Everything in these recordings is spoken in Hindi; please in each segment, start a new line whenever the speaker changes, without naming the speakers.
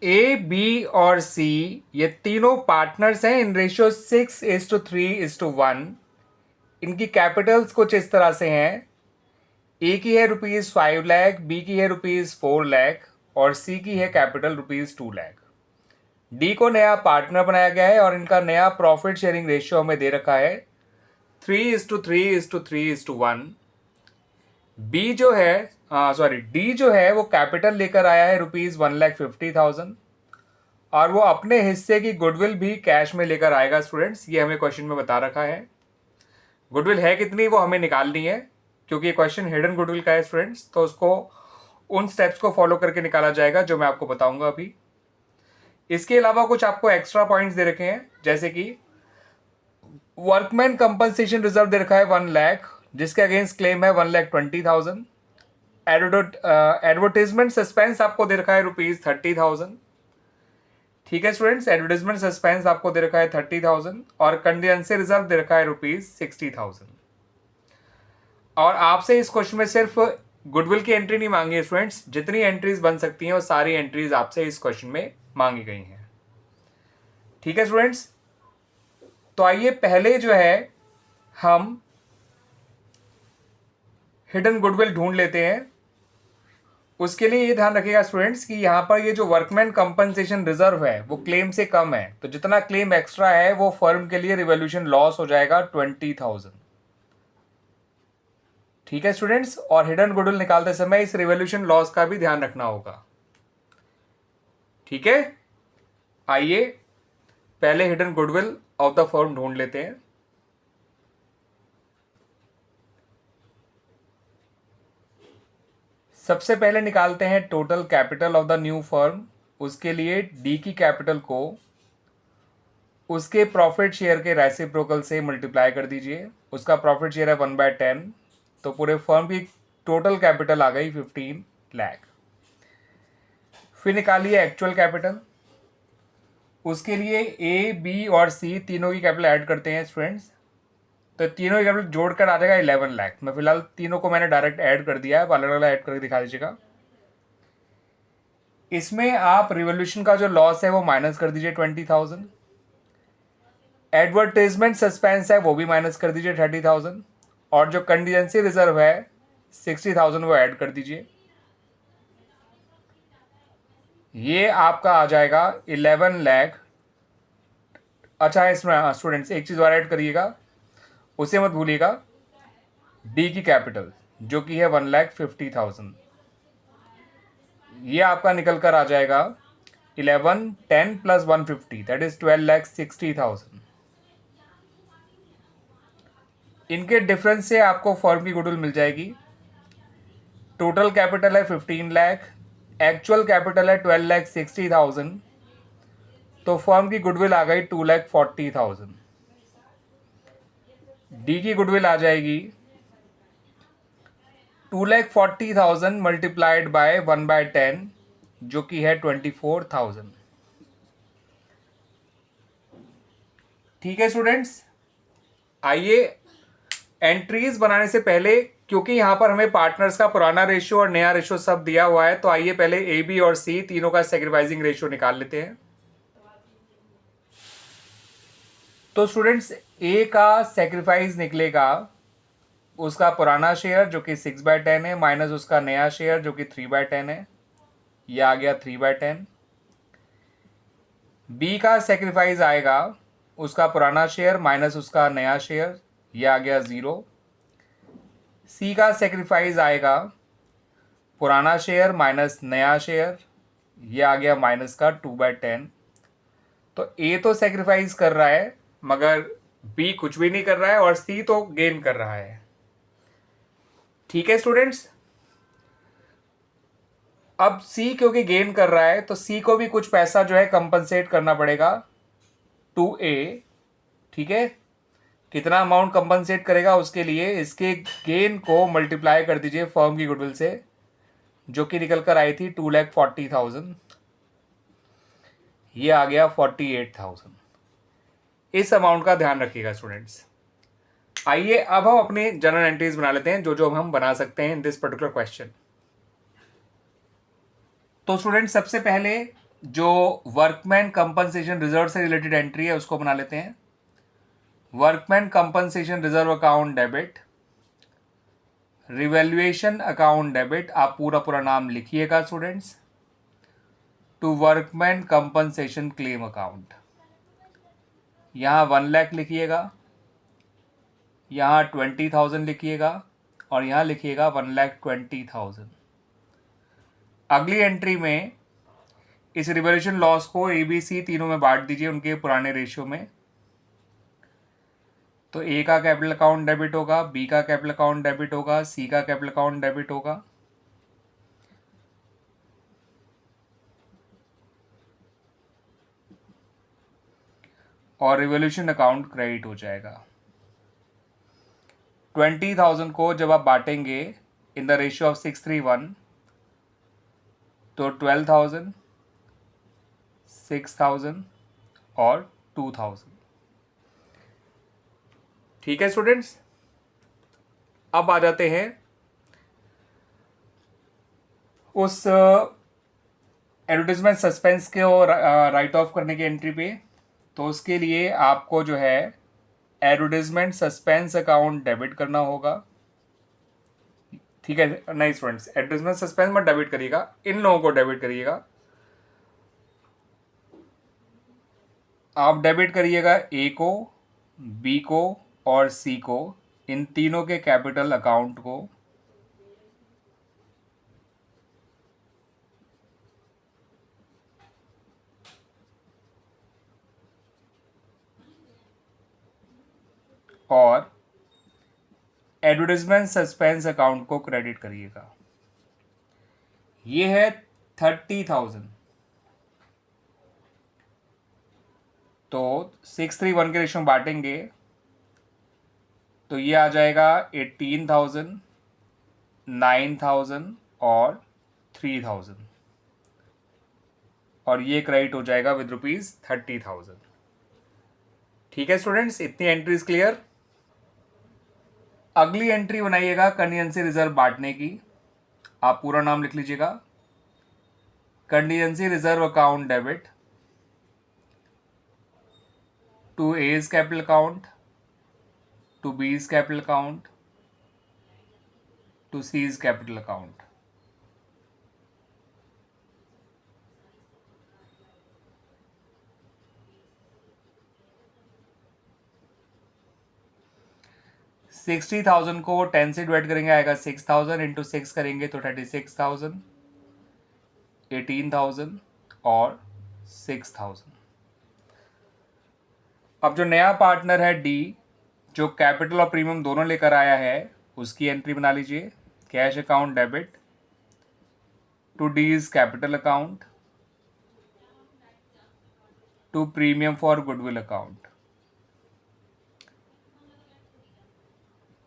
ए बी और सी ये तीनों पार्टनर्स हैं इन रेशियो 6:3:1। इनकी कैपिटल्स कुछ इस तरह से हैं, ए की है ₹5 लाख, बी की है ₹4 लाख और सी की है कैपिटल ₹2 लाख। डी को नया पार्टनर बनाया गया है और इनका नया प्रॉफिट शेयरिंग रेशियो हमें दे रखा है 3:3:3:1। बी जो है डी जो है वो कैपिटल लेकर आया है ₹1,50,000 और वो अपने हिस्से की गुडविल भी कैश में लेकर आएगा। स्टूडेंट्स, ये हमें क्वेश्चन में बता रखा है। गुडविल है कितनी वो हमें निकालनी है, क्योंकि ये क्वेश्चन हिडन गुडविल का है स्टूडेंट्स, तो उसको उन स्टेप्स को फॉलो करके निकाला जाएगा जो मैं आपको बताऊंगा अभी। इसके अलावा कुछ आपको एक्स्ट्रा पॉइंट्स दे रखे हैं, जैसे कि वर्कमैन कंपनसेशन रिजर्व दे रखा है 1 लाख, जिसके अगेंस्ट क्लेम है 1,20,000। एडवर्टीजमेंट सस्पेंस आपको दे रखा है ₹30,000। ठीक है स्टूडेंट्स, एडवर्टीजमेंट सस्पेंस आपको दे रखा है 30,000 और कंटिजेंसी रिजर्व दे रखा है ₹60,000। और आपसे इस क्वेश्चन में सिर्फ गुडविल की एंट्री नहीं मांगी है स्टूडेंट्स, जितनी एंट्रीज बन सकती हैं वो सारी एंट्रीज आपसे इस क्वेश्चन में मांगी गई हैं। ठीक है स्टूडेंट्स, तो आइए पहले जो है हम हिडन गुडविल ढूंढ लेते हैं। उसके लिए ये ध्यान रखिएगा स्टूडेंट्स कि यहाँ पर ये जो वर्कमैन कंपनसेशन रिजर्व है वो क्लेम से कम है, तो जितना क्लेम एक्स्ट्रा है वो फर्म के लिए रिवोल्यूशन लॉस हो जाएगा 20,000। ठीक है स्टूडेंट्स, और हिडन गुडविल निकालते समय इस रिवोल्यूशन लॉस का भी ध्यान रखना होगा। ठीक है, आइए पहले hidden goodwill of the firm ढूंढ लेते हैं। सबसे पहले निकालते हैं total capital of the new firm. उसके लिए डी की कैपिटल को उसके प्रॉफिट शेयर के रेसिप्रोकल से मल्टीप्लाई कर दीजिए। उसका प्रॉफिट शेयर है 1/10, तो पूरे फर्म की टोटल कैपिटल आ गई 15 लाख। फिर निकालिए एक्चुअल कैपिटल। उसके लिए ए बी और सी तीनों की कैपिटल ऐड करते हैं स्टूडेंट्स, तो तीनों की कैपिटल जोड़कर आ जाएगा 11 लाख। मैं फिलहाल तीनों को मैंने डायरेक्ट ऐड कर दिया है, अलग अलग ऐड करके दिखा दीजिएगा। इसमें आप रिवोल्यूशन का जो लॉस है वो माइनस कर दीजिए 20,000। एडवर्टाइजमेंट सस्पेंस है वो भी माइनस कर दीजिए 30,000 और जो कंटीजेंसी रिजर्व है 60,000 वो ऐड कर दीजिए। ये आपका आ जाएगा 11 लाख। अच्छा, इसमें स्टूडेंट्स एक चीज़ और ऐड करिएगा, उसे मत भूलिएगा, डी की कैपिटल जो कि है 1,50,000। ये आपका निकल कर आ जाएगा 11 10 प्लस 150 दैट इज 12,60,000। इनके डिफरेंस से आपको फर्म की गुडविल मिल जाएगी। टोटल कैपिटल है 15 लाख, एक्चुअल कैपिटल है 12,60,000, तो फर्म की गुडविल आ गई 2,40,000। डी की गुडविल आ जाएगी 2,40,000 मल्टीप्लाइड बाय 1/10 जो कि है 24,000। ठीक है स्टूडेंट्स, आइए एंट्रीज बनाने से पहले, क्योंकि यहां पर हमें पार्टनर्स का पुराना रेशियो और नया रेशियो सब दिया हुआ है, तो आइए पहले ए बी और सी तीनों का सैक्रिफाइसिंग रेशियो निकाल लेते हैं। तो स्टूडेंट्स, ए का सैक्रिफाइस निकलेगा उसका पुराना शेयर जो कि 6/10 है माइनस उसका नया शेयर जो कि 3/10 है, ये आ गया 3/10। बी का सेक्रीफाइस आएगा उसका पुराना शेयर माइनस उसका नया शेयर, ये आ गया 0। सी का सेक्रीफाइस आएगा पुराना शेयर माइनस नया शेयर, ये आ गया माइनस का 2/10। तो ए तो सेक्रीफाइस कर रहा है मगर बी कुछ भी नहीं कर रहा है और सी तो गेन कर रहा है। ठीक है स्टूडेंट्स, अब सी क्योंकि गेन कर रहा है तो सी को भी कुछ पैसा जो है कंपनसेट करना पड़ेगा टू ए। ठीक है, कितना अमाउंट कंपनसेट करेगा उसके लिए इसके गेन को मल्टीप्लाई कर दीजिए फर्म की गुडविल से, जो कि निकल कर आई थी 2,40,000, ये आ गया 48,000। इस अमाउंट का ध्यान रखिएगा स्टूडेंट्स। आइए अब हम अपनी जनरल एंट्रीज बना लेते हैं जो जो हम बना सकते हैं इन दिस पर्टिकुलर क्वेश्चन। तो स्टूडेंट सबसे पहले जो वर्कमैन कंपनसेशन रिजर्व से रिलेटेड एंट्री है उसको बना लेते हैं। Workman compensation reserve account debit, revaluation account debit, आप पूरा पूरा नाम लिखिएगा students, to workman compensation claim account. यहाँ 1 लाख लिखिएगा, यहाँ 20,000 लिखिएगा और यहाँ लिखिएगा 1,20,000। अगली एंट्री में इस रिवैल्यूएशन लॉस को ABC तीनों में बांट दीजिए उनके पुराने रेशियो में। तो A का कैपिटल अकाउंट डेबिट होगा, B का कैपिटल अकाउंट डेबिट होगा, C का कैपिटल अकाउंट डेबिट होगा, और रिवॉल्यूशन अकाउंट क्रेडिट हो जाएगा। 20,000 को जब आप बांटेंगे इन द रेशियो ऑफ 6:1 तो 12,000, 6,000 और 2,000। ठीक है स्टूडेंट्स, अब आ जाते हैं उस एडवर्टीजमेंट सस्पेंस के और राइट ऑफ करने की एंट्री पे। तो उसके लिए आपको जो है एडवर्टीजमेंट सस्पेंस अकाउंट डेबिट करना होगा। ठीक है, नहीं स्टूडेंट्स, एडवर्टीजमेंट सस्पेंस मत डेबिट करिएगा, इन लोगों को डेबिट करिएगा। आप डेबिट करिएगा A को, B को और C को, इन तीनों के कैपिटल अकाउंट को। और एडवर्टीजमेंट सस्पेंस अकाउंट को क्रेडिट करिएगा। ये है 30,000। तो 6:1 के रेशियो में बांटेंगे तो ये आ जाएगा 18,000, 9,000 और 3,000, और ये क्रेडिट हो जाएगा विद ₹30,000। ठीक है स्टूडेंट्स, इतनी एंट्रीज क्लियर। अगली एंट्री बनाइएगा कंटीजेंसी रिजर्व बांटने की। आप पूरा नाम लिख लीजिएगा, contingency reserve account debit to A's capital account, to B's capital account, to C's capital account. $60,000 को 10 से डिवाइड करेंगे आएगा 6,000, इंटू 6 करेंगे तो 36,000, 18,000 और 6,000। अब जो नया पार्टनर है D, जो कैपिटल और प्रीमियम दोनों लेकर आया है, उसकी एंट्री बना लीजिए। Cash account debit to D's capital account, to premium for goodwill account.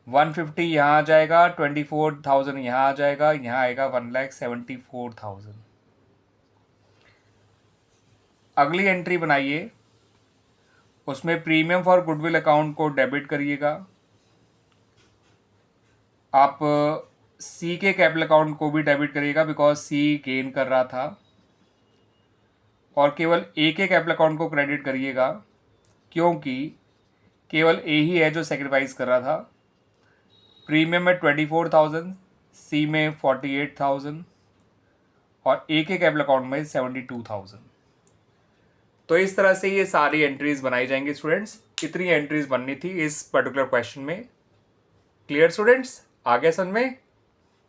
150 यहाँ आ जाएगा, 24,000 यहाँ आ जाएगा, यहाँ आएगा 1,74,000। अगली एंट्री बनाइए, उसमें प्रीमियम फॉर गुडविल अकाउंट को डेबिट करिएगा। आप C के कैपिटल अकाउंट को भी डेबिट करिएगा बिकॉज C गेन कर रहा था, और केवल A के कैपिटल अकाउंट को क्रेडिट करिएगा क्योंकि केवल A ही है जो सेक्रीफाइस कर रहा था। प्रीमियम में 24,000, C में 48,000 और A के कैपिटल अकाउंट में 72,000। तो इस तरह से ये सारी एंट्रीज बनाई जाएंगी स्टूडेंट्स। इतनी एंट्रीज बननी थी इस पर्टिकुलर क्वेश्चन में। क्लियर स्टूडेंट्स, आगे समझ में?